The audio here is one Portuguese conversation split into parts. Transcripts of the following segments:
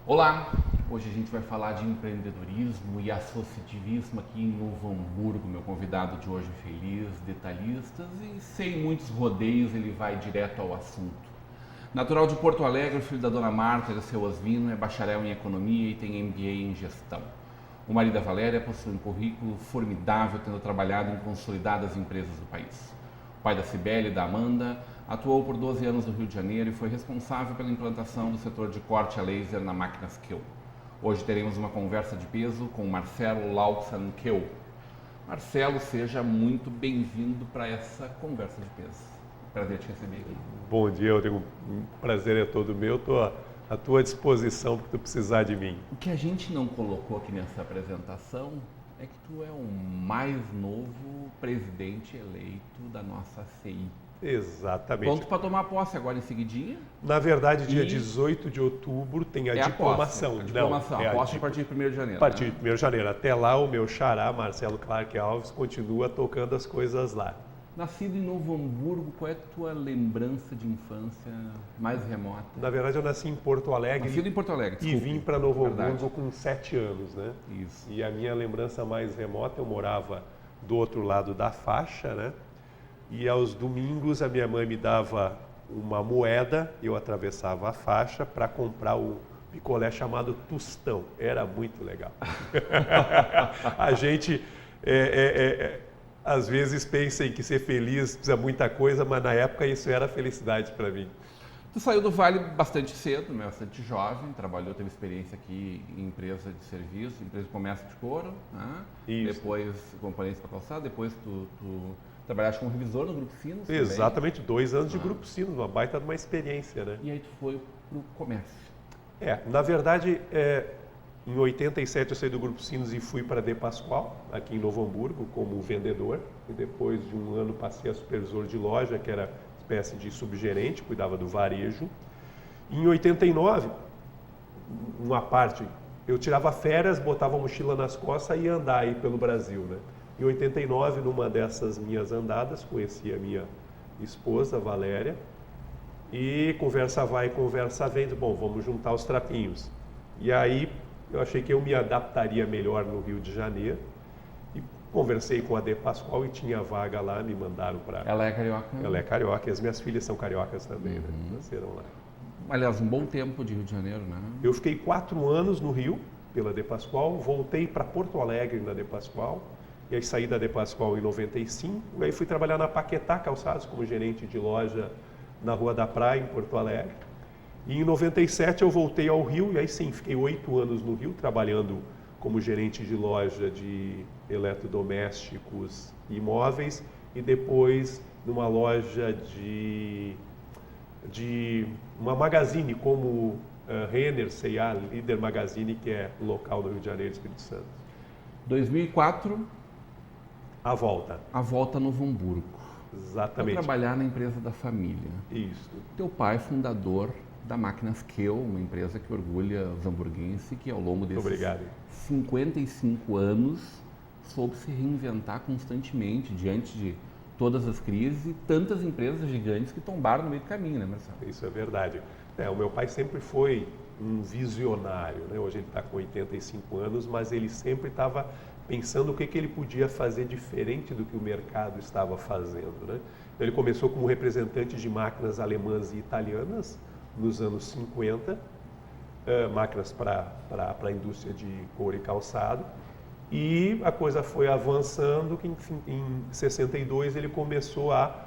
Olá, hoje a gente vai falar de empreendedorismo e associativismo aqui em Novo Hamburgo. Meu convidado de hoje é feliz, detalhistas e sem muitos rodeios, ele vai direto ao assunto. Natural de Porto Alegre, filho da dona Marta e do seu Osvino, é bacharel em economia e tem MBA em gestão. O marido da Valéria possui um currículo formidável, tendo trabalhado em consolidadas empresas do país. O pai da Cibele e da Amanda atuou por 12 anos no Rio de Janeiro e foi responsável pela implantação do setor de corte a laser na Máquinas Kiel. Hoje teremos uma conversa de peso com Marcelo Lauxan Kiel. Marcelo, seja muito bem-vindo para essa conversa de peso. Prazer te receber aqui. Bom dia, eu tenho um prazer é todo meu, estou à tua disposição para tu precisar de mim. O que a gente não colocou aqui nessa apresentação é que tu é o mais novo presidente eleito da nossa CI. Exatamente. Pronto para tomar posse agora em seguidinha? Na verdade, dia 18 de outubro tem a diplomação. A diplomação, a posse a partir de 1º de janeiro. A partir de 1º de janeiro. Até lá, o meu xará, Marcelo Clark Alves, continua tocando as coisas lá. Nascido em Novo Hamburgo, qual é a tua lembrança de infância mais remota? Na verdade, eu nasci em Porto Alegre. Nascido em Porto Alegre, desculpe. E vim para Novo Hamburgo com 7 anos, né? Isso. E a minha lembrança mais remota, eu morava do outro lado da faixa, né? E aos domingos a minha mãe me dava uma moeda, eu atravessava a faixa para comprar o picolé chamado Tostão. Era muito legal. A gente às vezes pensa em que ser feliz precisa muita coisa, mas na época isso era felicidade para mim. Tu saiu do Vale bastante cedo, né? Bastante jovem, trabalhou, teve experiência aqui em empresa de serviço, empresa de comércio de couro, né? Isso. Depois componentes para calçado, depois tu trabalhaste como revisor no Grupo Sinos. Exatamente, 2 anos de Grupo Sinos, uma baita de uma experiência, né? E aí tu foi para o comércio. Na verdade, em 87 eu saí do Grupo Sinos e fui para a De Pascoal, aqui em Novo Hamburgo, como vendedor. E depois de um ano passei a supervisor de loja, que era espécie de subgerente, cuidava do varejo. E em 89, uma parte, eu tirava férias, botava a mochila nas costas e ia andar aí pelo Brasil, né? Em 89, numa dessas minhas andadas, conheci a minha esposa, Valéria, e conversa vai, conversa vem, bom, vamos juntar os trapinhos. E aí eu achei que eu me adaptaria melhor no Rio de Janeiro, e conversei com a De Pascoal e tinha vaga lá, me mandaram para... Ela é carioca? Ela é carioca, e as minhas filhas são cariocas também, né? Nasceram lá. Aliás, um bom tempo de Rio de Janeiro, né? Eu fiquei 4 anos no Rio, pela De Pascoal, voltei para Porto Alegre na De Pascoal, e aí saí da De Pascoal em 95, e aí fui trabalhar na Paquetá Calçados como gerente de loja na Rua da Praia, em Porto Alegre. E em 97 eu voltei ao Rio, e aí sim, fiquei 8 anos no Rio, trabalhando como gerente de loja de eletrodomésticos e imóveis, e depois numa loja de uma magazine como Renner, C&A, Líder Magazine, que é local no Rio de Janeiro, Espírito Santo. 2004... A volta. A volta a Novo Hamburgo. Exatamente. Para trabalhar na empresa da família. Isso. Teu pai é fundador da Máquinas Kiel, uma empresa que orgulha os hamburguenses, que ao longo desses 55 anos soube se reinventar constantemente diante de todas as crises e tantas empresas gigantes que tombaram no meio do caminho, né, Marcelo? Isso é verdade. O meu pai sempre foi um visionário, né? Hoje ele está com 85 anos, mas ele sempre estava pensando o que ele podia fazer diferente do que o mercado estava fazendo, né? Então, ele começou como representante de máquinas alemãs e italianas nos anos 50, máquinas para a indústria de couro e calçado, e a coisa foi avançando que em 62 ele começou a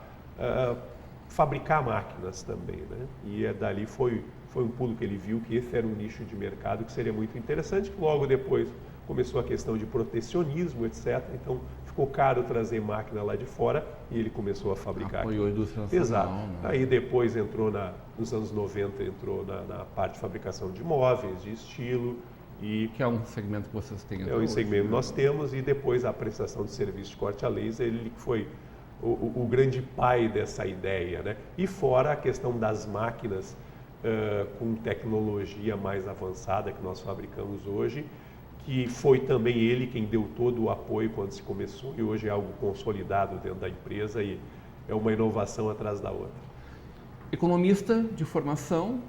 fabricar máquinas também, né? E dali foi um pulo que ele viu que esse era um nicho de mercado que seria muito interessante, que logo depois começou a questão de protecionismo, etc. Então, ficou caro trazer máquina lá de fora e ele começou a fabricar. Apoiou a indústria nacional. Exato. Né? Aí depois entrou, nos anos 90, entrou na parte de fabricação de móveis, de estilo. Que é um segmento que vocês têm até hoje. É um segmento que né? nós temos, e depois a prestação de serviço de corte a laser, ele foi o grande pai dessa ideia, né? E fora a questão das máquinas com tecnologia mais avançada que nós fabricamos hoje, que foi também ele quem deu todo o apoio quando se começou e hoje é algo consolidado dentro da empresa e é uma inovação atrás da outra. Economista de formação,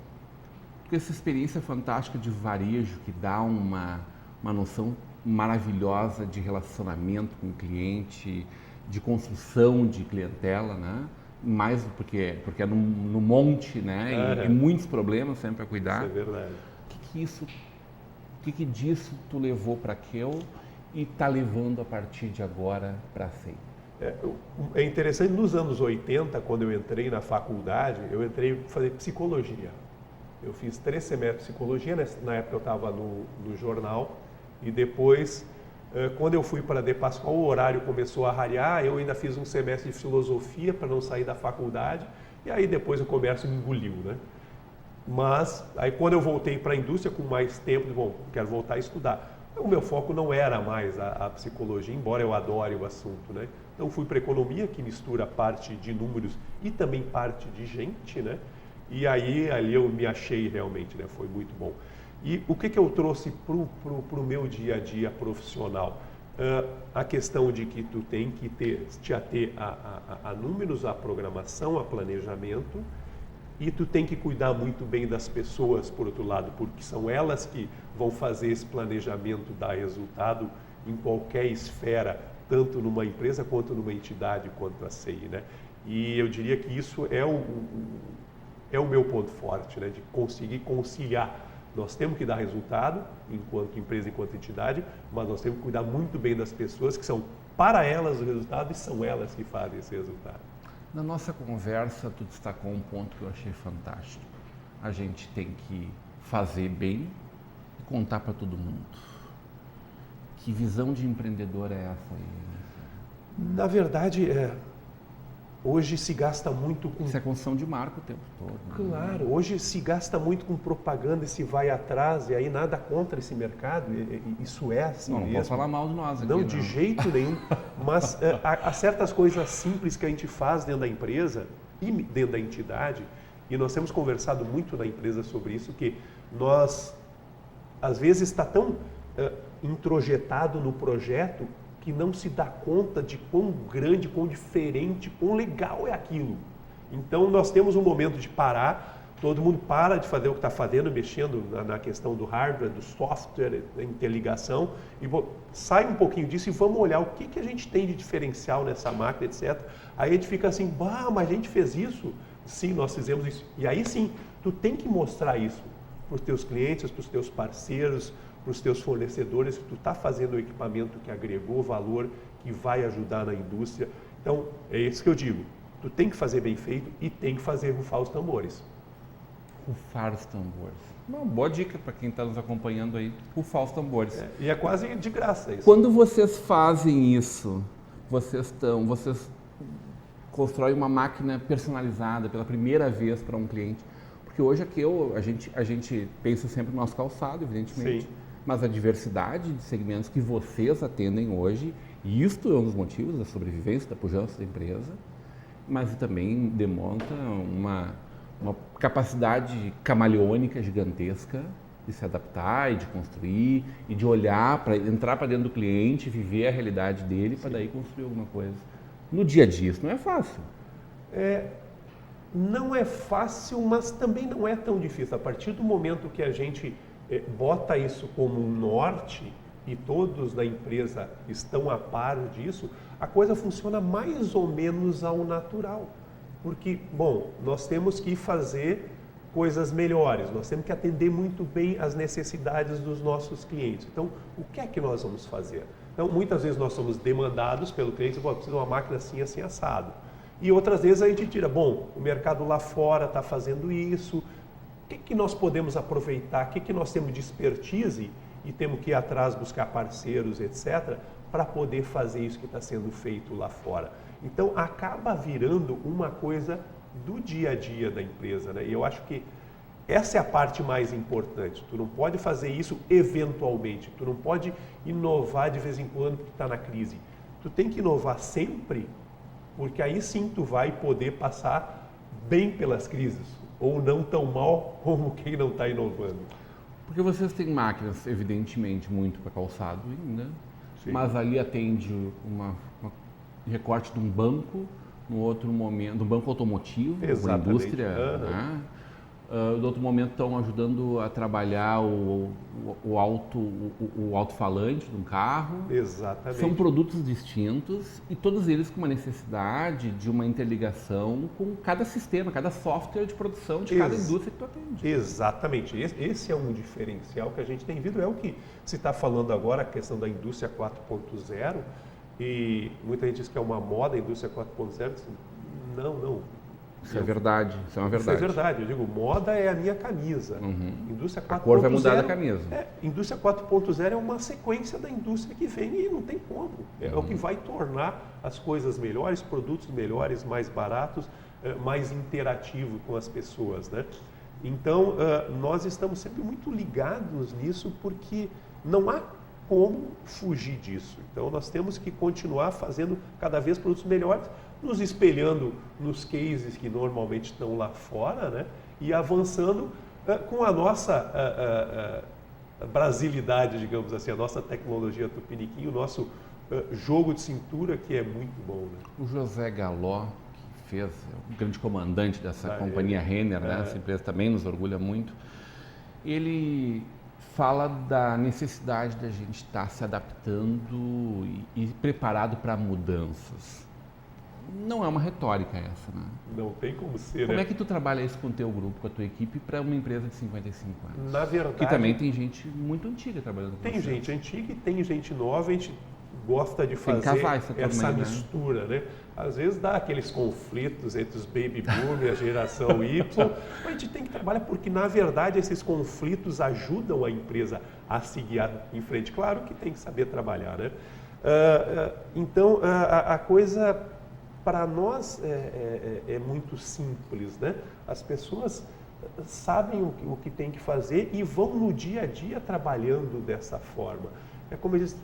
com essa experiência fantástica de varejo que dá uma noção maravilhosa de relacionamento com o cliente, de construção de clientela, né? Mais porque é no monte, né? E muitos problemas sempre a cuidar. Isso é verdade. O que disso tu levou para a Keel e está levando a partir de agora para a SEI? É interessante, nos anos 80, quando eu entrei na faculdade, eu entrei para fazer psicologia. Eu fiz 3 semestres de psicologia, na época eu estava no jornal, e depois, quando eu fui para a De Pascoal, o horário começou a rarear, eu ainda fiz um semestre de filosofia para não sair da faculdade, e aí depois o comércio me engoliu, né? Mas, aí quando eu voltei para a indústria com mais tempo, bom, quero voltar a estudar. O meu foco não era mais a psicologia, embora eu adore o assunto, né? Então fui para a economia, que mistura parte de números e também parte de gente, né? E aí ali eu me achei realmente, né? Foi muito bom. E o que eu trouxe para o meu dia a dia profissional? A questão de que tu tem que te ater a números, a programação, a planejamento, e tu tem que cuidar muito bem das pessoas, por outro lado, porque são elas que vão fazer esse planejamento dar resultado em qualquer esfera, tanto numa empresa quanto numa entidade, quanto a SEI, né? E eu diria que isso é o meu ponto forte, né? De conseguir conciliar. Nós temos que dar resultado, enquanto empresa, enquanto entidade, mas nós temos que cuidar muito bem das pessoas, que são para elas o resultado e são elas que fazem esse resultado. Na nossa conversa, tu destacou um ponto que eu achei fantástico. A gente tem que fazer bem e contar para todo mundo. Que visão de empreendedor é essa aí? Na verdade, hoje se gasta muito com... Isso é construção de marca o tempo todo. Né? Claro, hoje se gasta muito com propaganda e se vai atrás, e aí nada contra esse mercado, isso é assim não mesmo. Não posso falar mal de nós aqui. Não, de jeito nenhum, mas há certas coisas simples que a gente faz dentro da empresa e dentro da entidade, e nós temos conversado muito na empresa sobre isso, que nós, às vezes, está tão introjetado no projeto que não se dá conta de quão grande, quão diferente, quão legal é aquilo. Então, nós temos um momento de parar, todo mundo para de fazer o que está fazendo, mexendo na questão do hardware, do software, da interligação, e sai um pouquinho disso e vamos olhar o que a gente tem de diferencial nessa máquina, etc. Aí a gente fica assim, mas a gente fez isso? Sim, nós fizemos isso. E aí sim, tu tem que mostrar isso para os teus clientes, para os teus parceiros, para os teus fornecedores, que tu está fazendo o equipamento que agregou valor, que vai ajudar na indústria. Então, é isso que eu digo. Tu tem que fazer bem feito e tem que fazer rufar os tambores. Rufar os tambores. Uma boa dica para quem está nos acompanhando aí. Rufar os tambores. E é quase de graça isso. Quando vocês fazem isso, vocês constroem uma máquina personalizada pela primeira vez para um cliente. Porque hoje aqui a gente pensa sempre no nosso calçado, evidentemente. Sim. Mas a diversidade de segmentos que vocês atendem hoje, e isto é um dos motivos da sobrevivência, da pujança da empresa, mas também demonstra uma capacidade camaleônica gigantesca de se adaptar e de construir e de olhar, para entrar para dentro do cliente, viver a realidade dele, para daí construir alguma coisa. No dia a dia, isso não é fácil. Não é fácil, mas também não é tão difícil. A partir do momento que a gente bota isso como um norte e todos da empresa estão a par disso, a coisa funciona mais ou menos ao natural. Porque, bom, nós temos que fazer coisas melhores, nós temos que atender muito bem as necessidades dos nossos clientes. Então, o que é que nós vamos fazer? Então, muitas vezes nós somos demandados pelo cliente, precisa de uma máquina assim, assim, assado. E outras vezes a gente tira, bom, o mercado lá fora está fazendo isso, o que nós podemos aproveitar, o que nós temos de expertise e temos que ir atrás buscar parceiros, etc., para poder fazer isso que está sendo feito lá fora. Então, acaba virando uma coisa do dia a dia da empresa, né? E eu acho que essa é a parte mais importante. Tu não pode fazer isso eventualmente, tu não pode inovar de vez em quando porque está na crise. Tu tem que inovar sempre porque aí sim tu vai poder passar bem pelas crises, ou não tão mal como quem não está inovando. Porque vocês têm máquinas, evidentemente, muito para calçado ainda, Sim. mas ali atende uma recorte de um banco, no outro momento, do banco automotivo, uma Exatamente. indústria, né? No outro momento estão ajudando a trabalhar o alto-falante de um carro. Exatamente. São produtos distintos e todos eles com uma necessidade de uma interligação com cada sistema, cada software de produção de cada indústria que tu atende. Exatamente. Esse é um diferencial que a gente tem visto. É o que se está falando agora, a questão da indústria 4.0, e muita gente diz que é uma moda a indústria 4.0. Não. Isso é verdade, isso é uma verdade. Isso é verdade. Eu digo, moda é a minha camisa. Indústria 4.0. A cor vai mudar da camisa. Indústria 4.0 é uma sequência da indústria que vem e não tem como. É o que vai tornar as coisas melhores, produtos melhores, mais baratos, mais interativo com as pessoas, né? Então, nós estamos sempre muito ligados nisso porque não há como fugir disso. Então, nós temos que continuar fazendo cada vez produtos melhores, nos espelhando nos cases que normalmente estão lá fora, né? E avançando com a nossa brasilidade, digamos assim, a nossa tecnologia tupiniquim, o nosso jogo de cintura, que é muito bom. Né? O José Galó, que fez, o grande comandante dessa companhia Renner, né? Essa empresa também nos orgulha muito, ele fala da necessidade da gente estar se adaptando e preparado para mudanças. Não é uma retórica essa, né? Não tem como ser, Como né? é que tu trabalha isso com o teu grupo, com a tua equipe, para uma empresa de 55 anos? Na verdade... Que também tem gente muito antiga trabalhando com Tem vocês. gente antiga e tem gente nova, a gente gosta de fazer essa mistura, né? Às vezes dá aqueles conflitos entre os baby boom e a geração Y, mas a gente tem que trabalhar porque, na verdade, esses conflitos ajudam a empresa a seguir em frente. Claro que tem que saber trabalhar, né? Então, a coisa... Para nós é muito simples, né? As pessoas sabem o que tem que fazer e vão no dia a dia trabalhando dessa forma. É como eu disse,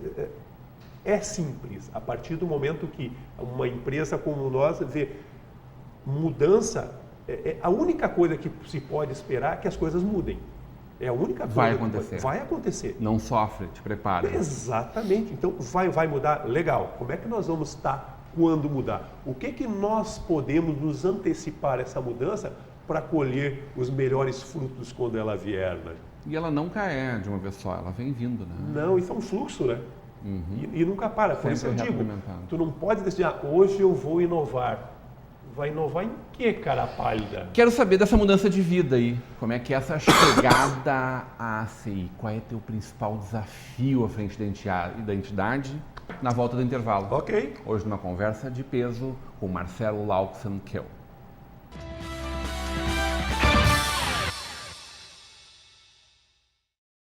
é simples. A partir do momento que uma empresa como nós vê mudança, a única coisa que se pode esperar é que as coisas mudem. É a única coisa. Vai acontecer. Vai acontecer. Não sofre, te prepara. Exatamente. Então, vai mudar? Legal. Como é que nós vamos estar quando mudar? O que nós podemos nos antecipar essa mudança para colher os melhores frutos quando ela vier, né? E ela nunca é de uma vez só, ela vem vindo, né? Não, isso é um fluxo, né? E nunca para. Por isso eu digo, tu não pode decidir, hoje eu vou inovar. Vai inovar em quê, cara pálida? Quero saber dessa mudança de vida aí. Como é que é essa chegada à ACI? Qual é teu principal desafio à frente da entidade? Na volta do intervalo. Ok. Hoje numa conversa de peso com Marcelo Lauxenkel.